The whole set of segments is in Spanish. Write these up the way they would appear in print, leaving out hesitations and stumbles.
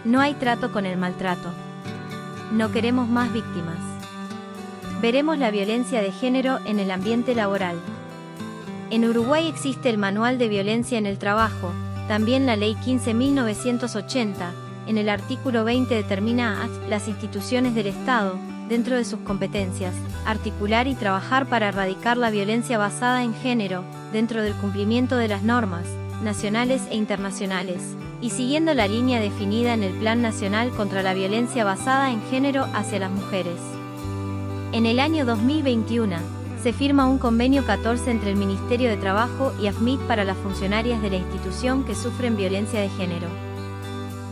No hay trato con el maltrato. No queremos más víctimas. Veremos la violencia de género en el ambiente laboral. En Uruguay existe el Manual de Violencia en el Trabajo, también la Ley 15.980, en el artículo 20 determina a las instituciones del Estado, dentro de sus competencias, articular y trabajar para erradicar la violencia basada en género, dentro del cumplimiento de las normas nacionales e internacionales, y siguiendo la línea definida en el Plan Nacional contra la Violencia Basada en Género hacia las Mujeres. En el año 2021, se firma un convenio 14 entre el Ministerio de Trabajo y AFMIT para las funcionarias de la institución que sufren violencia de género.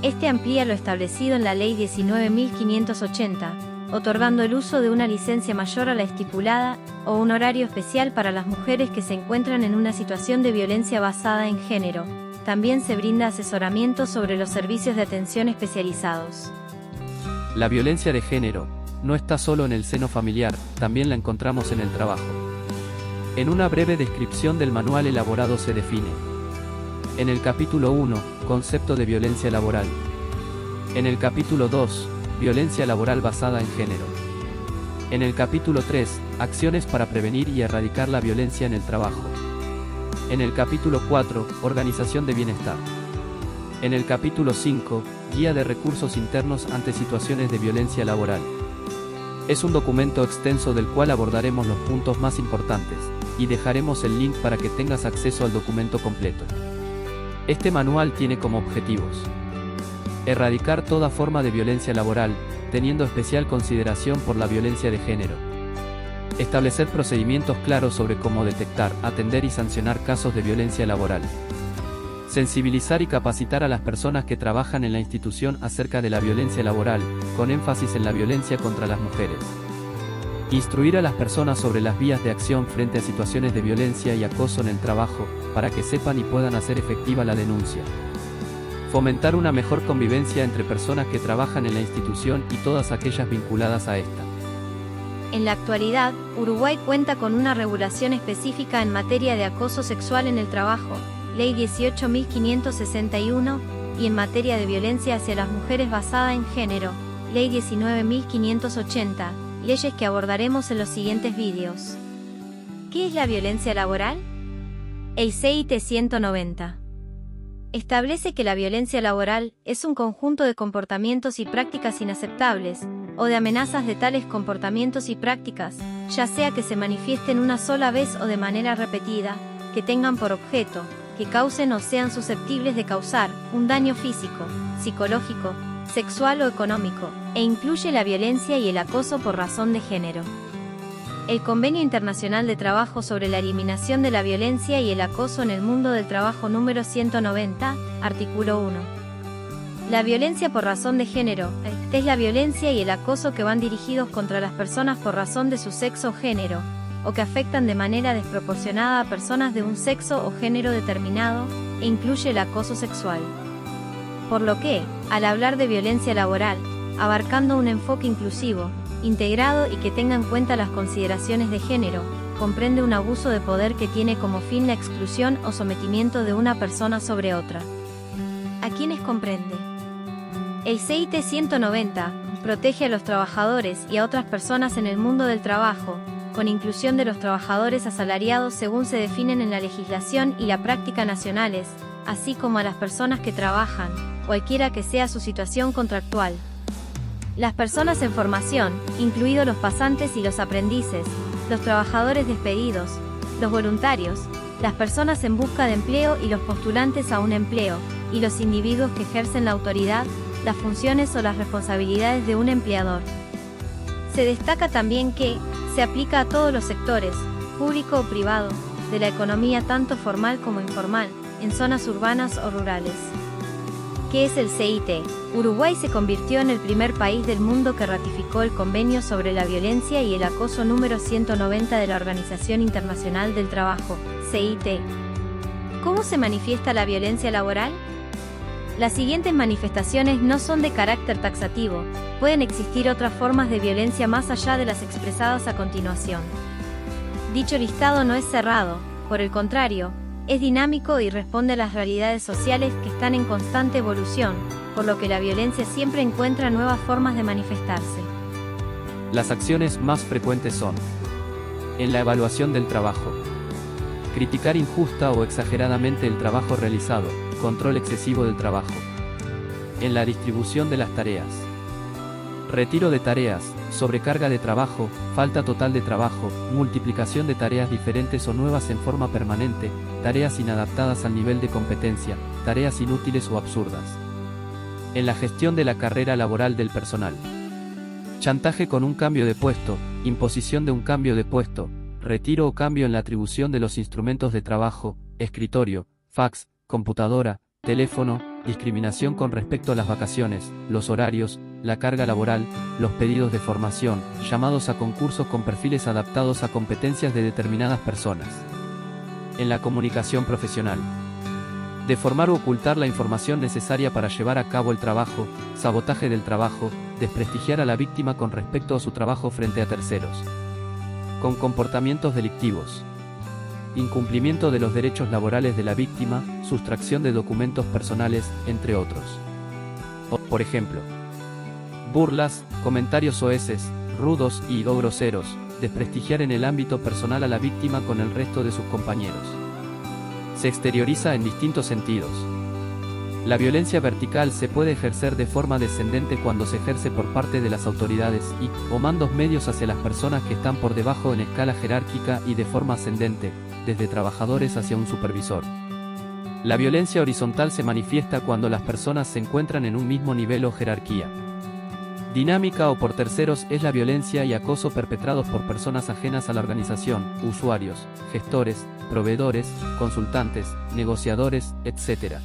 Este amplía lo establecido en la Ley 19.580, otorgando el uso de una licencia mayor a la estipulada, o un horario especial para las mujeres que se encuentran en una situación de violencia basada en género. También se brinda asesoramiento sobre los servicios de atención especializados. La violencia de género no está solo en el seno familiar, también la encontramos en el trabajo. En una breve descripción del manual elaborado se define. En el capítulo 1, concepto de violencia laboral. En el capítulo 2, violencia laboral basada en género. En el capítulo 3, acciones para prevenir y erradicar la violencia en el trabajo. En el capítulo 4, organización de bienestar. En el capítulo 5, guía de recursos internos ante situaciones de violencia laboral. Es un documento extenso del cual abordaremos los puntos más importantes, y dejaremos el link para que tengas acceso al documento completo. Este manual tiene como objetivos: erradicar toda forma de violencia laboral, teniendo especial consideración por la violencia de género. Establecer procedimientos claros sobre cómo detectar, atender y sancionar casos de violencia laboral. Sensibilizar y capacitar a las personas que trabajan en la institución acerca de la violencia laboral, con énfasis en la violencia contra las mujeres. Instruir a las personas sobre las vías de acción frente a situaciones de violencia y acoso en el trabajo, para que sepan y puedan hacer efectiva la denuncia. Fomentar una mejor convivencia entre personas que trabajan en la institución y todas aquellas vinculadas a esta. En la actualidad, Uruguay cuenta con una regulación específica en materia de acoso sexual en el trabajo, Ley 18.561, y en materia de violencia hacia las mujeres basada en género, Ley 19.580, leyes que abordaremos en los siguientes vídeos. ¿Qué es la violencia laboral? El CIT 190 establece que la violencia laboral es un conjunto de comportamientos y prácticas inaceptables, o de amenazas de tales comportamientos y prácticas, ya sea que se manifiesten una sola vez o de manera repetida, que tengan por objeto, que causen o sean susceptibles de causar un daño físico, psicológico, sexual o económico, e incluye la violencia y el acoso por razón de género. El Convenio Internacional de Trabajo sobre la Eliminación de la Violencia y el Acoso en el Mundo del Trabajo número 190, artículo 1. La violencia por razón de género es la violencia y el acoso que van dirigidos contra las personas por razón de su sexo o género, o que afectan de manera desproporcionada a personas de un sexo o género determinado, e incluye el acoso sexual. Por lo que, al hablar de violencia laboral, abarcando un enfoque inclusivo, integrado y que tenga en cuenta las consideraciones de género, comprende un abuso de poder que tiene como fin la exclusión o sometimiento de una persona sobre otra. ¿A quiénes comprende? El CIT 190 protege a los trabajadores y a otras personas en el mundo del trabajo, con inclusión de los trabajadores asalariados según se definen en la legislación y la práctica nacionales, así como a las personas que trabajan, cualquiera que sea su situación contractual. Las personas en formación, incluidos los pasantes y los aprendices, los trabajadores despedidos, los voluntarios, las personas en busca de empleo y los postulantes a un empleo, y los individuos que ejercen la autoridad, las funciones o las responsabilidades de un empleador. Se destaca también que se aplica a todos los sectores, público o privado, de la economía tanto formal como informal, en zonas urbanas o rurales. ¿Qué es el CIT? Uruguay se convirtió en el primer país del mundo que ratificó el Convenio sobre la Violencia y el Acoso número 190 de la Organización Internacional del Trabajo, CIT. ¿Cómo se manifiesta la violencia laboral? Las siguientes manifestaciones no son de carácter taxativo, pueden existir otras formas de violencia más allá de las expresadas a continuación. Dicho listado no es cerrado, por el contrario, Es dinámico y responde a las realidades sociales que están en constante evolución, por lo que la violencia siempre encuentra nuevas formas de manifestarse. Las acciones más frecuentes son: en la evaluación del trabajo, criticar injusta o exageradamente el trabajo realizado, control excesivo del trabajo. En la distribución de las tareas, retiro de tareas, sobrecarga de trabajo, falta total de trabajo, multiplicación de tareas diferentes o nuevas en forma permanente, tareas inadaptadas al nivel de competencia, tareas inútiles o absurdas. En la gestión de la carrera laboral del personal, chantaje con un cambio de puesto, imposición de un cambio de puesto, retiro o cambio en la atribución de los instrumentos de trabajo, escritorio, fax, computadora, teléfono, discriminación con respecto a las vacaciones, los horarios, la carga laboral, los pedidos de formación, llamados a concursos con perfiles adaptados a competencias de determinadas personas. En la comunicación profesional, deformar o ocultar la información necesaria para llevar a cabo el trabajo, sabotaje del trabajo, desprestigiar a la víctima con respecto a su trabajo frente a terceros. Con comportamientos delictivos, incumplimiento de los derechos laborales de la víctima, sustracción de documentos personales, entre otros. Por ejemplo, burlas, comentarios soeces, rudos o groseros, desprestigiar en el ámbito personal a la víctima con el resto de sus compañeros. Se exterioriza en distintos sentidos. La violencia vertical se puede ejercer de forma descendente cuando se ejerce por parte de las autoridades o mandos medios hacia las personas que están por debajo en escala jerárquica y de forma ascendente, desde trabajadores hacia un supervisor. La violencia horizontal se manifiesta cuando las personas se encuentran en un mismo nivel o jerarquía. Dinámica o por terceros es la violencia y acoso perpetrados por personas ajenas a la organización, usuarios, gestores, proveedores, consultantes, negociadores, etc.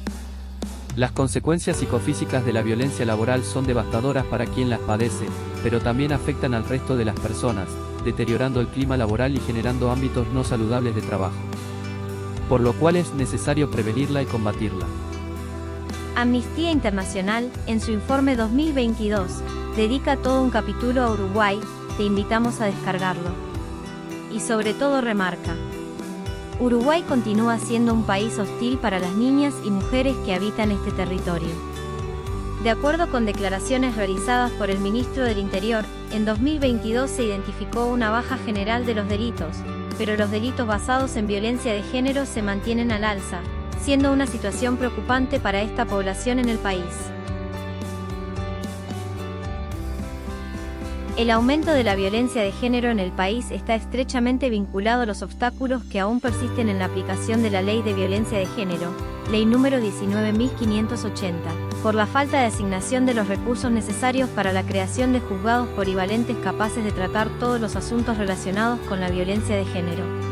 Las consecuencias psicofísicas de la violencia laboral son devastadoras para quien las padece, pero también afectan al resto de las personas, deteriorando el clima laboral y generando ámbitos no saludables de trabajo. Por lo cual es necesario prevenirla y combatirla. Amnistía Internacional, en su informe 2022, dedica todo un capítulo a Uruguay, te invitamos a descargarlo. Y sobre todo remarca: Uruguay continúa siendo un país hostil para las niñas y mujeres que habitan este territorio. De acuerdo con declaraciones realizadas por el ministro del Interior, en 2022 se identificó una baja general de los delitos, pero los delitos basados en violencia de género se mantienen al alza, siendo una situación preocupante para esta población en el país. El aumento de la violencia de género en el país está estrechamente vinculado a los obstáculos que aún persisten en la aplicación de la Ley de Violencia de Género, Ley número 19.580, por la falta de asignación de los recursos necesarios para la creación de juzgados polivalentes capaces de tratar todos los asuntos relacionados con la violencia de género.